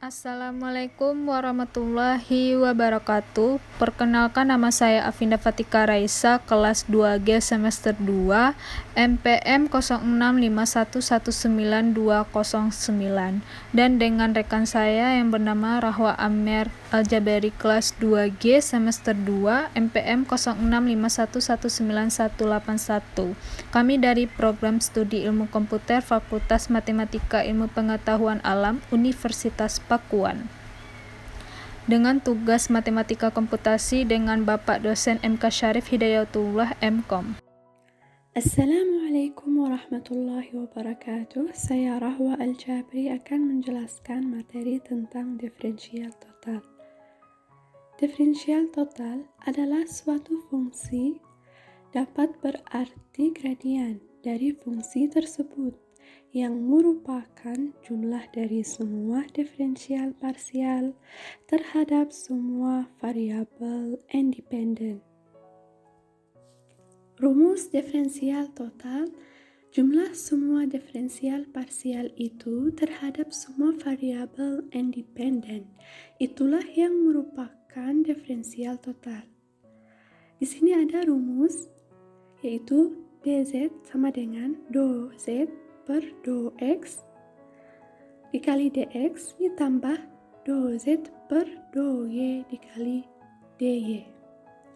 Assalamualaikum warahmatullahi wabarakatuh. Perkenalkan, nama saya Afinda Fatika Raisa, kelas 2G semester 2, MPM 0651192209, dan dengan rekan saya yang bernama Rahwa Amer Aljaberi, kelas 2G semester 2, MPM 0651191181. Kami dari Program Studi Ilmu Komputer Fakultas Matematika Ilmu Pengetahuan Alam Universitas Pakuan, dengan tugas matematika komputasi dengan Bapak dosen MK Syarif Hidayatullah MKom. Assalamualaikum warahmatullahi wabarakatuh. Saya Rahwa Aljaberi akan menjelaskan materi tentang diferensial total. Diferensial total adalah suatu fungsi dapat berarti gradian dari fungsi tersebut yang merupakan jumlah dari semua diferensial parsial terhadap semua variabel independen. Rumus diferensial total: jumlah semua diferensial parsial itu terhadap semua variabel independen. Itulah yang merupakan diferensial total. Di sini ada rumus, yaitu dz sama dengan dz per dx dikali dx ditambah dz per dy dikali dy.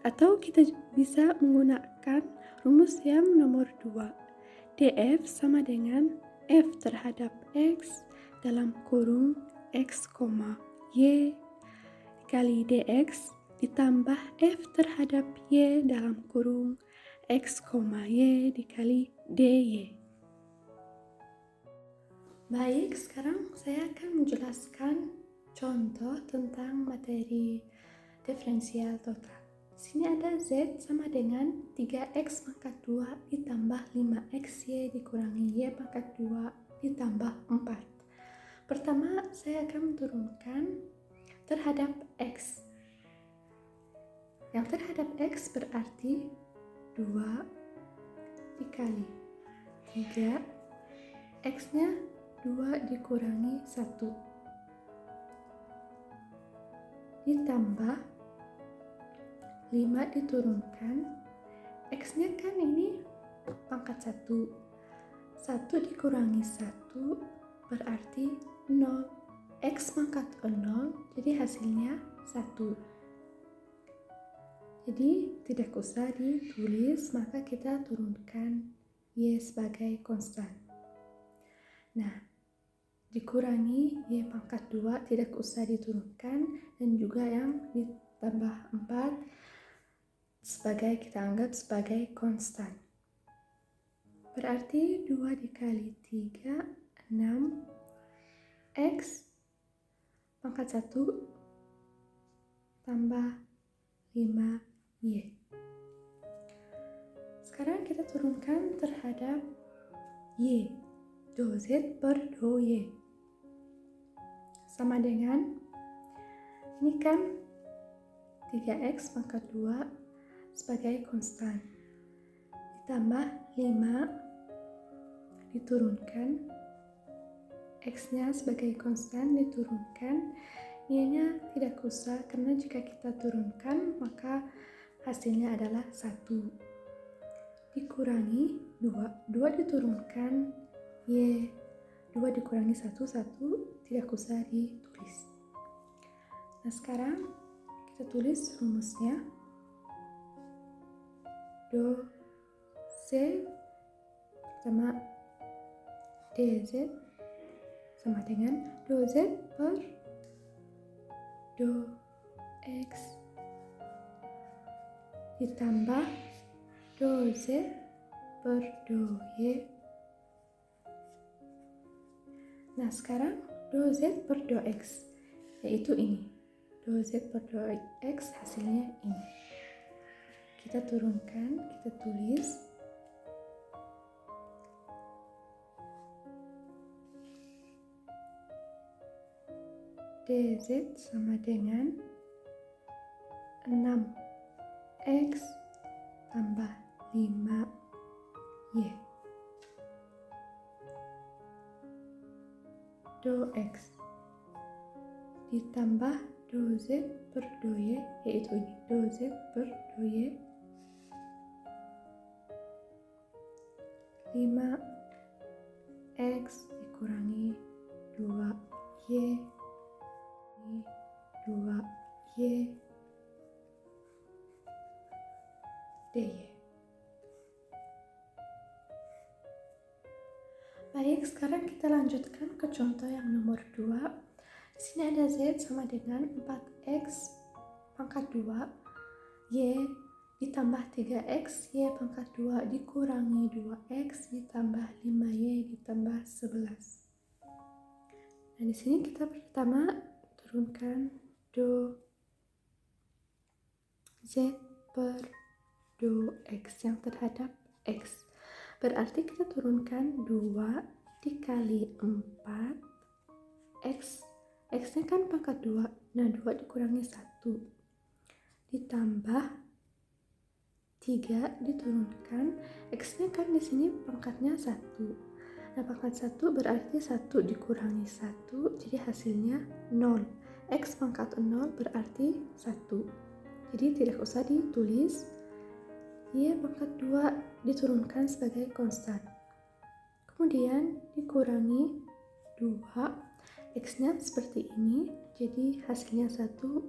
Atau kita bisa menggunakan rumus yang nomor 2. df sama dengan f terhadap x dalam kurung x, y dikali dx ditambah f terhadap y dalam kurung x, y dikali dy. Baik, sekarang saya akan menjelaskan contoh tentang materi diferensial total. Sini ada z sama dengan 3x pangkat 2 ditambah 5xy dikurangi y pangkat 2 ditambah 4. Pertama, saya akan menurunkan terhadap x. Yang terhadap x berarti 2 dikali 3, x-nya 2 dikurangi 1 ditambah 5 diturunkan, x-nya kan ini pangkat 1, 1 dikurangi 1 berarti 0, x pangkat 0, jadi hasilnya 1. Jadi tidak usah ditulis, maka kita turunkan y sebagai konstan. Nah, dikurangi y pangkat 2 tidak usah diturunkan, dan juga yang ditambah 4 kita anggap sebagai konstan. Berarti 2 dikali 3, 6, x pangkat 1 tambah 5y. Sekarang kita turunkan terhadap y, dz per dy sama dengan, ini kan 3x pangkat 2 sebagai konstan ditambah 5 diturunkan, x-nya sebagai konstan diturunkan, y-nya tidak usah karena jika kita turunkan maka hasilnya adalah 1 dikurangi 2 diturunkan y, 2 dikurangi 1 tidak usah ditulis. Nah, sekarang kita tulis rumusnya. Do z sama dz sama dengan do z per do x ditambah do z per do y. Nah, sekarang do z per do x, yaitu ini. Do z per do x hasilnya ini. Kita turunkan, kita tulis. dz sama dengan 6x tambah 5y. Do x ditambah do Z per do Y, yaitu ini, do Z per do Y, 5x dikurangi 2y, 2y dy. Baik, sekarang kita lanjutkan ke contoh yang nomor 2. Di sini ada Z sama dengan 4x pangkat 2 y ditambah 3x y pangkat 2 dikurangi 2x ditambah 5y ditambah 11. Nah, di sini kita pertama turunkan do Z per do x yang terhadap x. Berarti kita turunkan 2 dikali 4 x. X-nya kan pangkat 2. Nah, 2 dikurangi 1. Ditambah 3 diturunkan. X-nya kan di sini pangkatnya 1. Nah, pangkat 1 berarti 1 dikurangi 1. Jadi hasilnya 0. X pangkat 0 berarti 1. Jadi tidak usah ditulis. Y pangkat 2 diturunkan sebagai konstan. Kemudian dikurangi 2. X-nya seperti ini. Jadi hasilnya 1,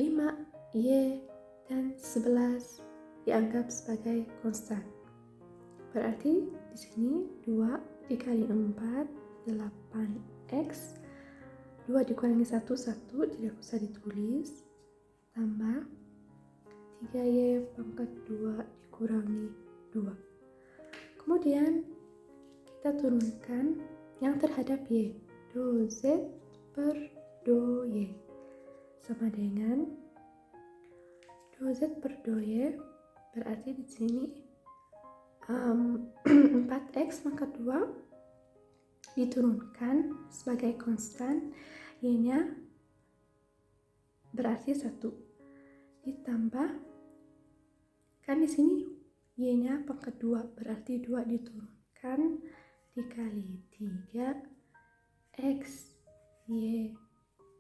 5, Y, dan 11 dianggap sebagai konstan. Berarti di sini 2 dikali 4, 8x. 2 dikurangi 1, 1, tidak usah ditulis. Tambah 3y pangkat 2 dikurangi 2. Kemudian kita turunkan yang terhadap y. Do Z per do y sama dengan do Z per do y, berarti di sini 4x pangkat 2 diturunkan sebagai konstan, y-nya berarti 1. Ditambah kan di sini y-nya pangkat 2, berarti 2 diturunkan dikali 3 x y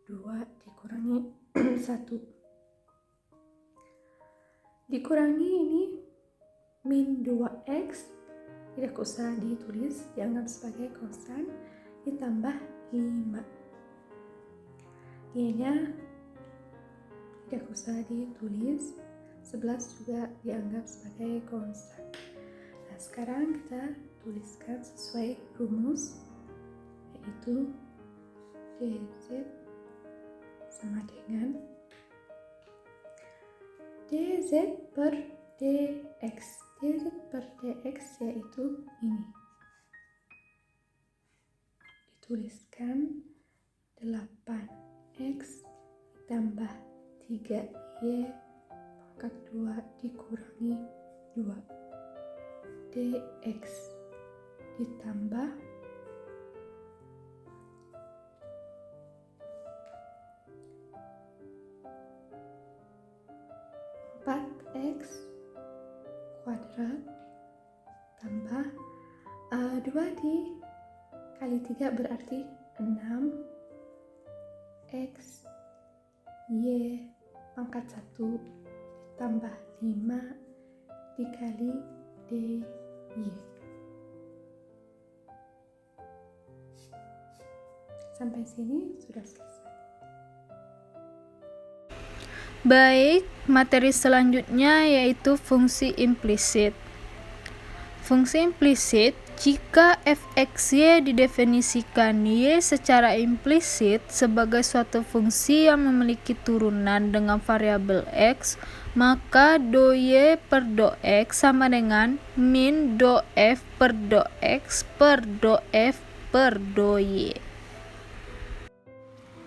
2 dikurangi 1. Dikurangi ini min 2x, tidak usah ditulis, dianggap sebagai konstan, ditambah 5. Y-nya tidak usah ditulis, 11 juga dianggap sebagai konstan. Nah, sekarang kita tuliskan sesuai rumus, yaitu dz sama dengan dz per dx. Dz per dx yaitu ini. Dituliskan 8x ditambah 3y pangkat 2 dikurangi 2 dx ditambah 4x kuadrat tambah 2 dikali 3 berarti 6x y pangkat 1 ditambah 5 dikali dy. Sampai sini sudah selesai. Baik, materi selanjutnya yaitu fungsi implisit. Fungsi implisit, jika f(x, y) didefinisikan y secara implisit sebagai suatu fungsi yang memiliki turunan dengan variabel x, maka do y per do x sama dengan min do f per do x per do f per do y.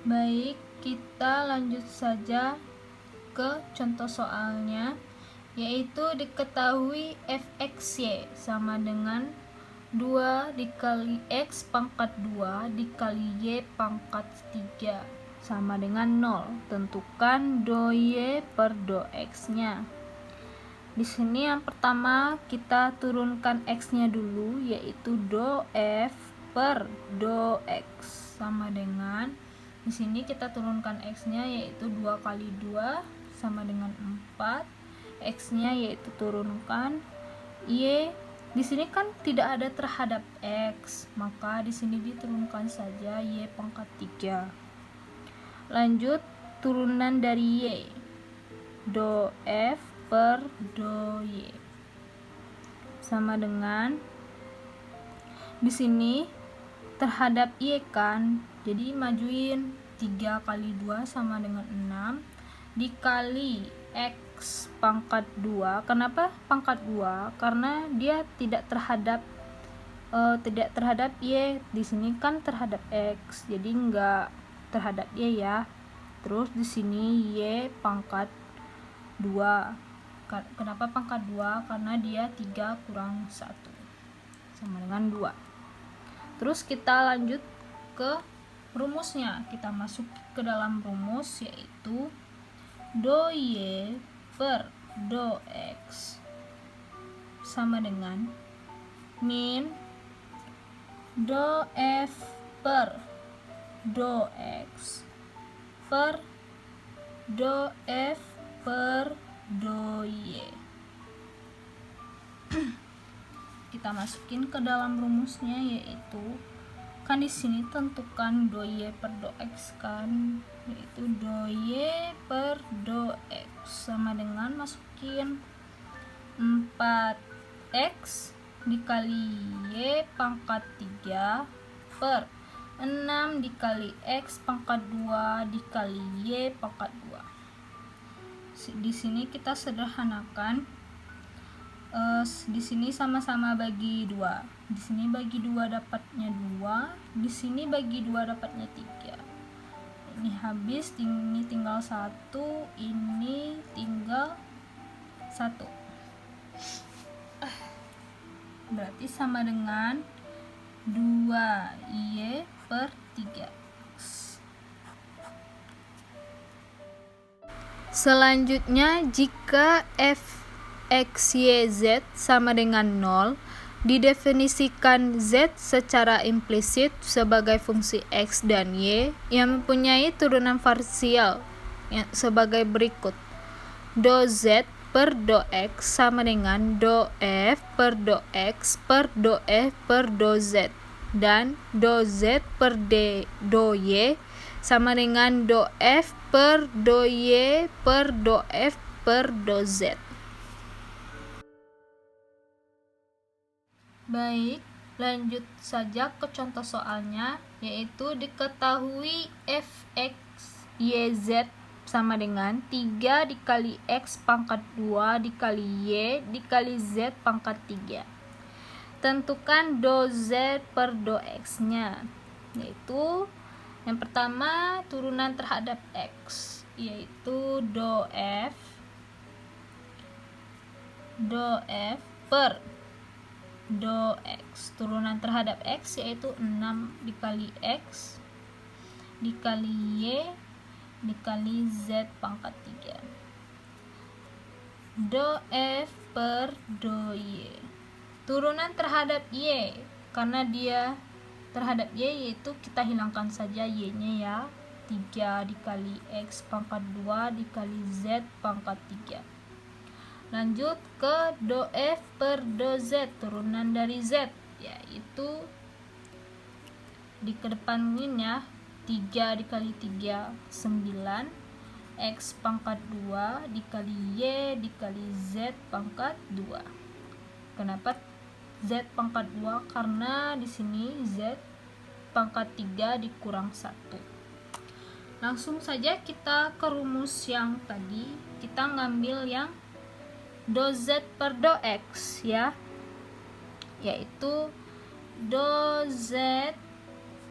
Baik, kita lanjut saja ke contoh soalnya, yaitu diketahui f(x, y) sama dengan 2 dikali x pangkat 2 dikali y pangkat 3 sama dengan 0. Tentukan do y per do x-nya. Di sini yang pertama kita turunkan x-nya dulu, yaitu do f per do X sama dengan, di sini kita turunkan X-nya yaitu 2 kali 2 sama dengan 4. X-nya yaitu turunkan Y. Di sini kan tidak ada terhadap X, maka di sini diturunkan saja Y pangkat 3. Lanjut turunan dari Y, do F per do Y sama dengan, di sini terhadap Y kan, jadi majuin 3 kali 2 sama dengan 6 dikali X pangkat 2. Kenapa pangkat 2? Karena dia tidak terhadap Y. Di sini kan terhadap X, jadi enggak terhadap Y ya. Terus di sini Y pangkat 2. Kenapa pangkat 2? Karena dia 3 kurang 1 sama dengan 2. Terus kita lanjut ke rumusnya. Kita masuk ke dalam rumus, yaitu do Y per do X sama dengan min do F per do X per do F per do Y. Kita masukin ke dalam rumusnya, yaitu kan di sini tentukan do Y per do X kan, yaitu do Y per do X sama dengan masukin 4X dikali Y pangkat 3 per 6 dikali X pangkat 2 dikali Y pangkat 2. Di sini kita sederhanakan, di sini sama-sama bagi 2. Di sini bagi 2 dapatnya 2, di sini bagi 2 dapatnya 3. Ini habis, ini tinggal 1, ini tinggal 1. Berarti sama dengan 2Y per 3. Selanjutnya, jika f x, y, z sama dengan 0, didefinisikan z secara implisit sebagai fungsi x dan y yang mempunyai turunan parsial sebagai berikut. Do z per do x sama dengan do f per do x per do f per do z, dan do z per do y sama dengan do f per do y per do f per do z. Baik, lanjut saja ke contoh soalnya, yaitu diketahui f(x, y, z) sama dengan 3 dikali x pangkat 2 dikali y dikali z pangkat 3. Tentukan do z per do x nya, yaitu yang pertama turunan terhadap x, yaitu do f per do x. Turunan terhadap x yaitu 6 dikali x dikali y dikali z pangkat 3. Do f per do y. Turunan terhadap y, karena dia terhadap y, yaitu kita hilangkan saja y-nya ya. 3 dikali x pangkat 2 dikali z pangkat 3. Lanjut ke do f per do z, turunan dari z, yaitu dikedepanin ya, 3 dikali 3 9 x pangkat 2 dikali y dikali z pangkat 2. Kenapa z pangkat 2? Karena di sini z pangkat 3 dikurang 1. Langsung saja kita ke rumus yang tadi. Kita ngambil yang do z per do x ya, yaitu do z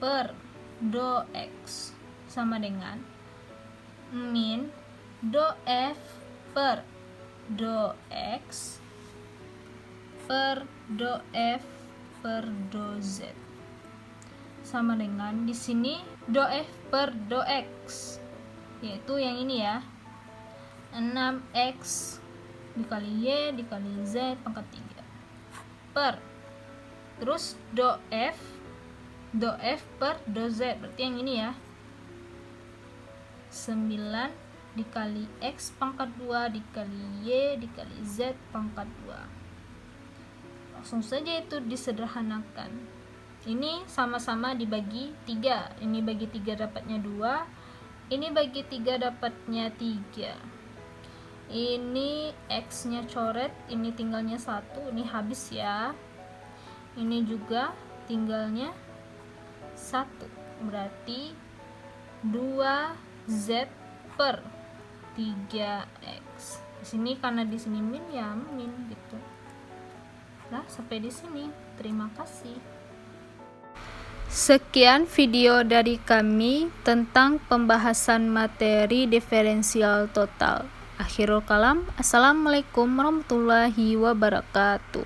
per do x sama dengan min do f per do x per do f per do z sama dengan, di sini do f per do x, yaitu yang ini ya, 6x dikali y dikali z pangkat 3 per, terus do f do F per do Z, berarti yang ini ya. 9 dikali X pangkat 2 dikali Y dikali Z pangkat 2. Langsung saja itu disederhanakan. Ini sama-sama dibagi 3. Ini bagi 3 dapatnya 2. Ini bagi 3 dapatnya 3. Ini X nya coret, ini tinggalnya 1, ini habis ya. Ini juga tinggalnya 1, berarti 2Z per 3X. Di sini karena di sini min ya min gitu. Nah, sampai di sini. Terima kasih. Sekian video dari kami tentang pembahasan materi diferensial total. Akhirul kalam, assalamualaikum warahmatullahi wabarakatuh.